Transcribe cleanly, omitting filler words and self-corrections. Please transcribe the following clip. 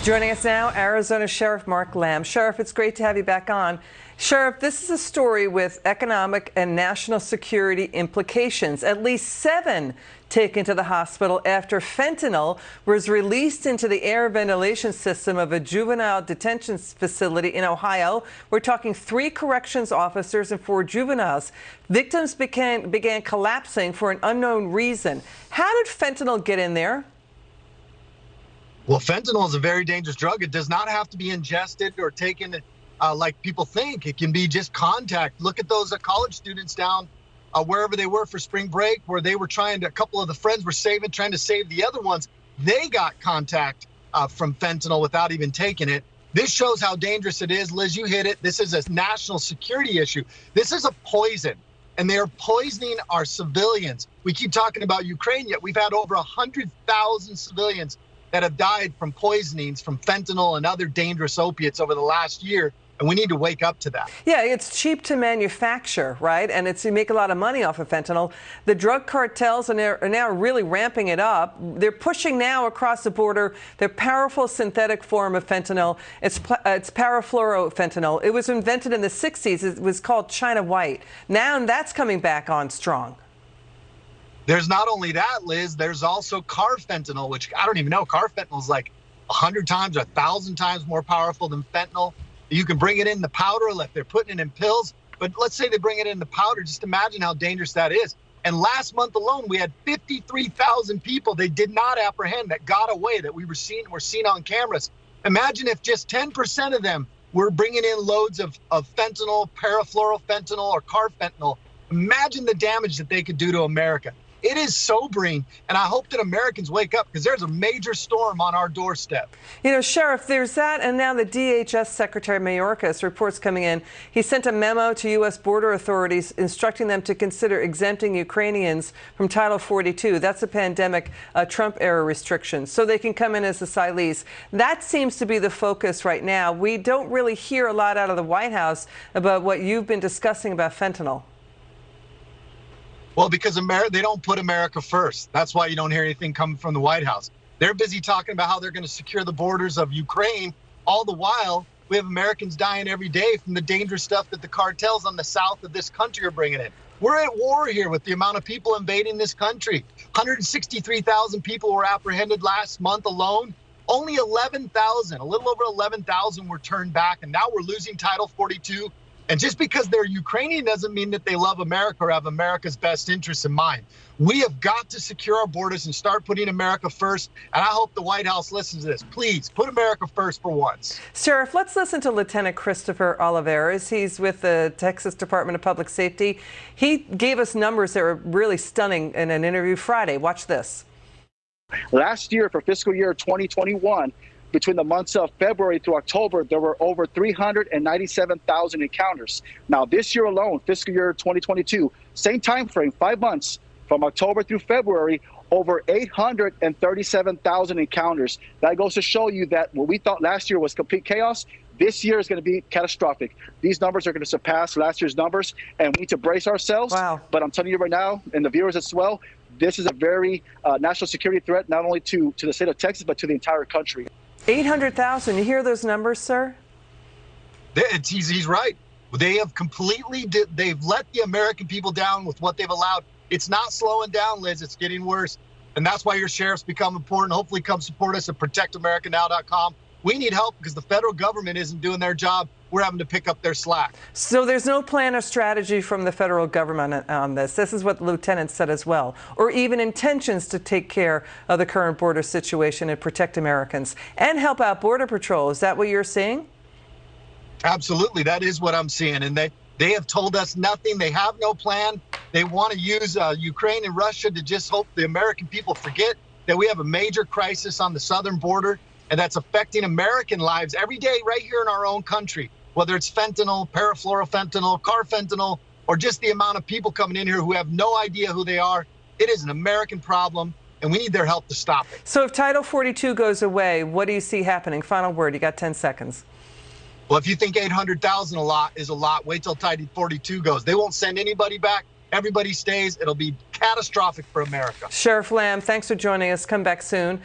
Joining us now, Arizona Sheriff Mark Lamb. Sheriff, it's great to have you back on. Sheriff, this is a story with economic and national security implications. At least 7 taken to the hospital after fentanyl was released into the air ventilation system of a juvenile detention facility in Ohio. We're talking 3 corrections officers and 4 juveniles. Victims began collapsing for an unknown reason. How did fentanyl get in there? Well, fentanyl is a very dangerous drug. It does not have to be ingested or taken like people think. It can be just contact. Look at those college students down wherever they were for spring break, where they were a couple of the friends were trying to save the other ones. They got contact from fentanyl without even taking it. This shows how dangerous it is. Liz, you hit it. This is a national security issue. This is a poison, and they are poisoning our civilians. We keep talking about Ukraine, yet we've had over 100,000 civilians that have died from poisonings from fentanyl and other dangerous opiates over the last year, and we need to wake up to that. Yeah, it's cheap to manufacture, right? And you make a lot of money off of fentanyl. The drug cartels are now really ramping it up. They're pushing now across the border their powerful synthetic form of fentanyl. It's parafluorofentanyl. It was invented in the 60s. It was called China White. Now that's coming back on strong. There's not only that, Liz, there's also carfentanyl, which I don't even know. Carfentanyl is like 100 times or 1,000 times more powerful than fentanyl. You can bring it in the powder, like they're putting it in pills. But let's say they bring it in the powder. Just imagine how dangerous that is. And last month alone, we had 53,000 people they did not apprehend that got away, that were seen on cameras. Imagine if just 10% of them were bringing in loads of fentanyl, parafluorofentanyl, or carfentanyl. Imagine the damage that they could do to America. It is sobering, and I hope that Americans wake up, because there's a major storm on our doorstep. You know, Sheriff, there's that, and now the DHS Secretary Mayorkas, reports coming in. He sent a memo to U.S. border authorities instructing them to consider exempting Ukrainians from Title 42. That's a pandemic Trump-era restriction, so they can come in as asylees. That seems to be the focus right now. We don't really hear a lot out of the White House about what you've been discussing about fentanyl. Well, because they don't put America first. That's why you don't hear anything coming from the White House. They're busy talking about how they're going to secure the borders of Ukraine. All the while, we have Americans dying every day from the dangerous stuff that the cartels on the south of this country are bringing in. We're at war here with the amount of people invading this country. 163,000 people were apprehended last month alone. Only 11,000, a little over 11,000 were turned back, and now we're losing Title 42. And just because they're Ukrainian doesn't mean that they love America or have America's best interests in mind. We have got to secure our borders and start putting America first. And I hope the White House listens to this. Please put America first for once. Sheriff, let's listen to Lieutenant Christopher Oliveras. He's with the Texas Department of Public Safety. He gave us numbers that were really stunning in an interview Friday. Watch this. Last year, for fiscal year 2021, between the months of February through October, there were over 397,000 encounters. Now, this year alone, fiscal year 2022, same time frame, 5 months, from October through February, over 837,000 encounters. That goes to show you that what we thought last year was complete chaos, this year is going to be catastrophic. These numbers are going to surpass last year's numbers, and we need to brace ourselves. Wow. But I'm telling you right now, and the viewers as well, this is a very national security threat, not only to the state of Texas, but to the entire country. 800,000. You hear those numbers, sir? He's right. They've let the American people down with what they've allowed. It's not slowing down, Liz. It's getting worse. And that's why your sheriffs become important. Hopefully come support us at protectamericanow.com. We need help because the federal government isn't doing their job. We're having to pick up their slack. So there's no plan or strategy from the federal government on this. This is what the lieutenant said as well, or even intentions to take care of the current border situation and protect Americans and help out Border Patrol. Is that what you're seeing? Absolutely. That is what I'm seeing. And they have told us nothing. They have no plan. They want to use Ukraine and Russia to just hope the American people forget that we have a major crisis on the southern border, and that's affecting American lives every day right here in our own country. Whether it's fentanyl, parafluorofentanyl, carfentanyl, or just the amount of people coming in here who have no idea who they are, it is an American problem, and we need their help to stop it. So if Title 42 goes away, what do you see happening? Final word. You got 10 seconds. Well, if you think 800,000 is a lot, wait till Title 42 goes. They won't send anybody back. Everybody stays. It'll be catastrophic for America. Sheriff Lamb, thanks for joining us. Come back soon.